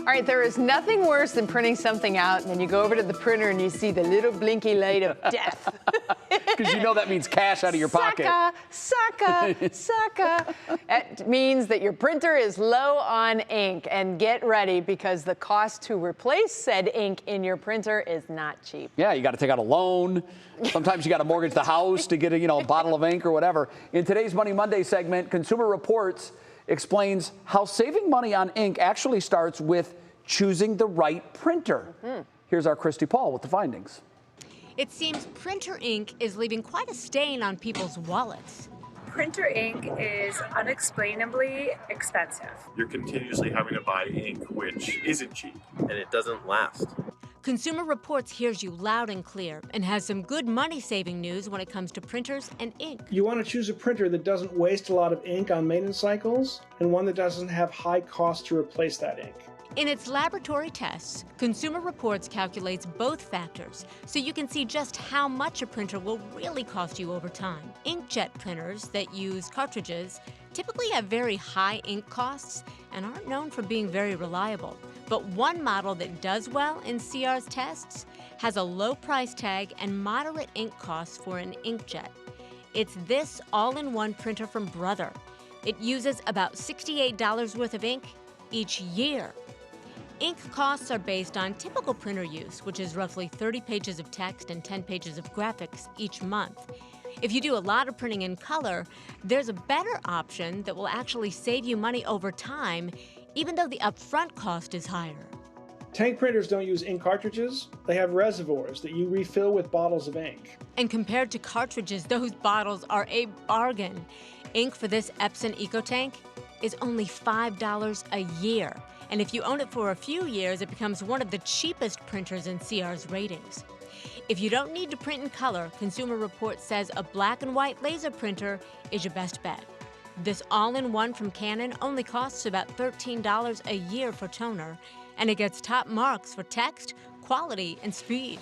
right, there is nothing worse than printing something out and then you go over to the printer and you see the little blinky light of death. Because you know that means cash out of your pocket. Sucker. It means that your printer is low on ink. And get ready, because the cost to replace said ink in your printer is not cheap. Yeah, you got to take out a loan. Sometimes you got to mortgage the house to get a bottle of ink or whatever. In today's Money Monday segment, Consumer Reports explains how saving money on ink actually starts with choosing the right printer. Here's our Christy Paul with the findings. It seems printer ink is leaving quite a stain on people's wallets. Printer ink is unexplainably expensive. You're continuously having to buy ink, which isn't cheap. And it doesn't last. Consumer Reports hears you loud and clear and has some good money-saving news when it comes to printers and ink. You want to choose a printer that doesn't waste a lot of ink on maintenance cycles and one that doesn't have high cost to replace that ink. In its laboratory tests, Consumer Reports calculates both factors so you can see just how much a printer will really cost you over time. Inkjet printers that use cartridges typically have very high ink costs and aren't known for being very reliable. But one model that does well in CR's tests has a low price tag and moderate ink costs for an inkjet. It's this all-in-one printer from Brother. It uses about $68 worth of ink each year. Ink costs are based on typical printer use, which is roughly 30 pages of text and 10 pages of graphics each month. If you do a lot of printing in color, there's a better option that will actually save you money over time, even though the upfront cost is higher. Tank printers don't use ink cartridges. They have reservoirs that you refill with bottles of ink. And compared to cartridges, those bottles are a bargain. Ink for this Epson EcoTank is only $5 a year. And if you own it for a few years, it becomes one of the cheapest printers in CR's ratings. If you don't need to print in color, Consumer Reports says a black and white laser printer is your best bet. This all-in-one from Canon only costs about $13 a year for toner, and it gets top marks for text, quality, and speed.